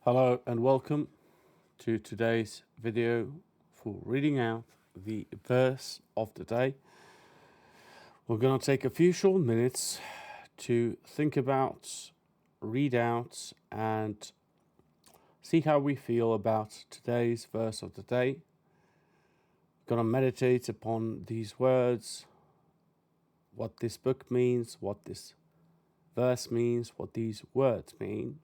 Hello and welcome to today's video for reading out the verse of the day. We're going to take a few short minutes to think about, read out, and see how we feel about today's verse of the day. We're going to meditate upon these words, what this book means, what this verse means, what these words mean,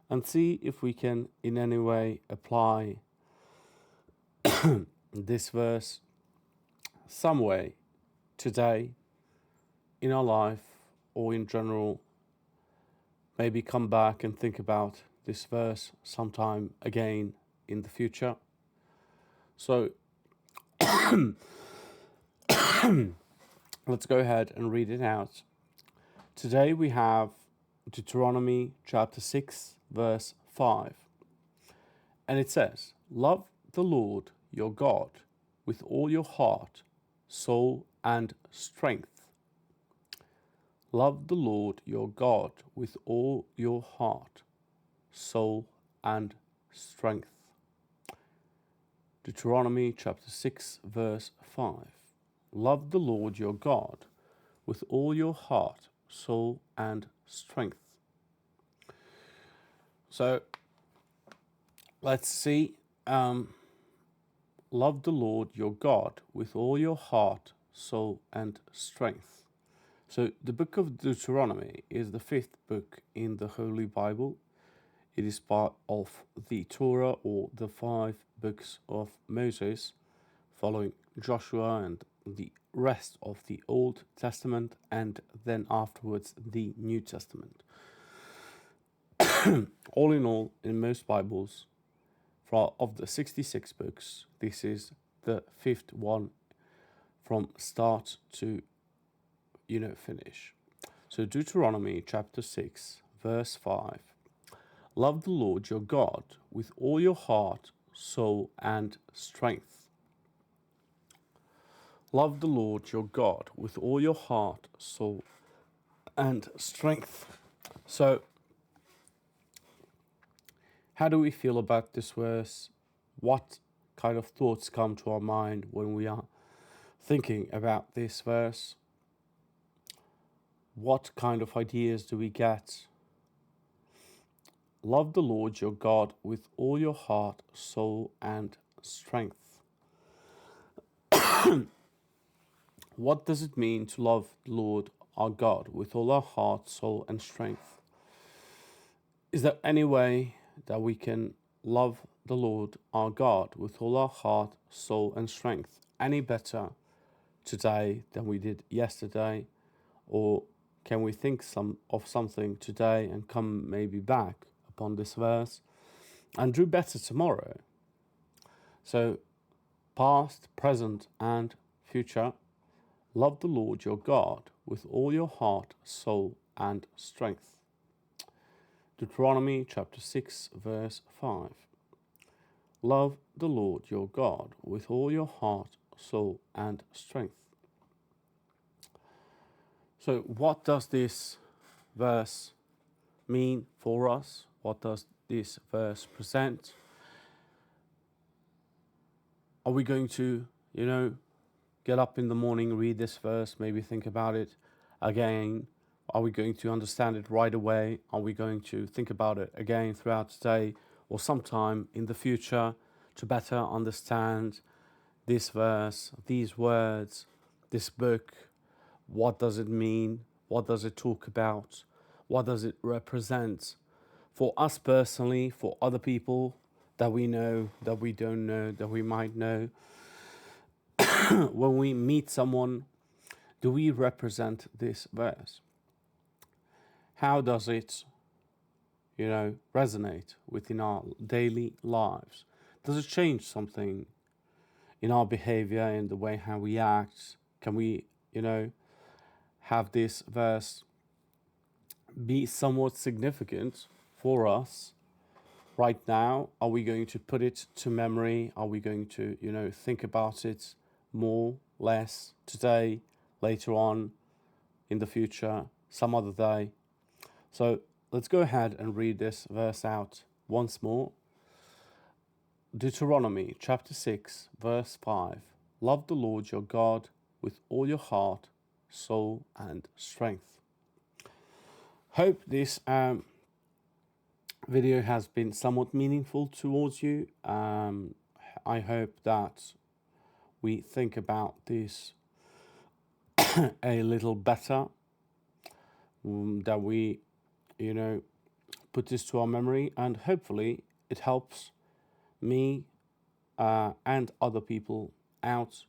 and see if we can in any way apply this verse some way today in our life or in general. Maybe come back and think about this verse sometime again in the future. So let's go ahead and read it out. Today we have Deuteronomy chapter 6 verse 5. And it says, "Love the Lord your God with all your heart, soul, and strength." Love the Lord your God with all your heart, soul, and strength. Deuteronomy chapter 6 verse 5. Love the Lord your God with all your heart, soul, and strength. So let's see. Love the Lord your God with all your heart, soul, and strength. So the book of Deuteronomy is the fifth book in the Holy Bible. It is part of the Torah, or the 5 books of Moses, following Joshua and the rest of the Old Testament, and then afterwards the New Testament. All in all, in most Bibles, of the 66 books, this is the fifth one from start to, finish. So Deuteronomy chapter 6, verse 5. Love the Lord your God with all your heart, soul, and strength. Love the Lord your God with all your heart, soul, and strength. So, how do we feel about this verse? What kind of thoughts come to our mind when we are thinking about this verse? What kind of ideas do we get? Love the Lord your God with all your heart, soul, and strength. What does it mean to love the Lord our God with all our heart, soul, and strength? Is there any way that we can love the Lord our God with all our heart, soul, and strength any better today than we did yesterday? Or can we think of something today and come maybe back upon this verse and do better tomorrow? So, past, present, and future, love the Lord your God with all your heart, soul, and strength. Deuteronomy chapter 6, verse 5. Love the Lord your God with all your heart, soul, and strength. So what does this verse mean for us? What does this verse present? Are we going to, get up in the morning, read this verse, maybe think about it again? Are we going to understand it right away? Are we going to think about it again throughout the day or sometime in the future to better understand this verse, these words, this book? What does it mean? What does it talk about? What does it represent for us personally, for other people that we know, that we don't know, that we might know? When we meet someone, do we represent this verse? How does it, resonate within our daily lives? Does it change something in our behavior, in the way how we act? Can we, have this verse be somewhat significant for us right now? Are we going to put it to memory? Are we going to, think about it more, less, today, later on, in the future, some other day? So let's go ahead and read this verse out once more. Deuteronomy chapter 6, verse 5. Love the Lord your God with all your heart, soul, and strength. Hope this video has been somewhat meaningful towards you. I hope that we think about this a little better, that we, put this to our memory, and hopefully it helps me and other people out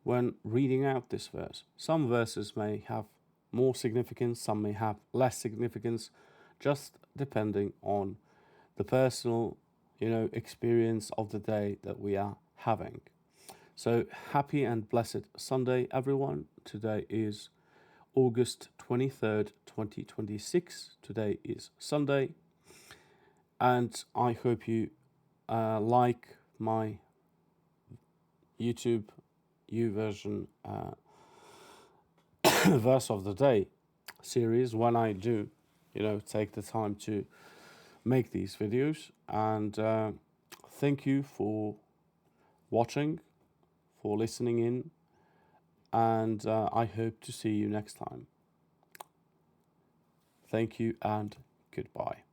when reading out this verse. Some verses may have more significance, some may have less significance, just depending on the personal, experience of the day that we are having. So happy and blessed Sunday, everyone. Today is August 23rd, 2026. Today is Sunday. And I hope you like my YouTube version verse of the day series when I do, take the time to make these videos. And thank you for watching, for listening in, and I hope to see you next time. Thank you and goodbye.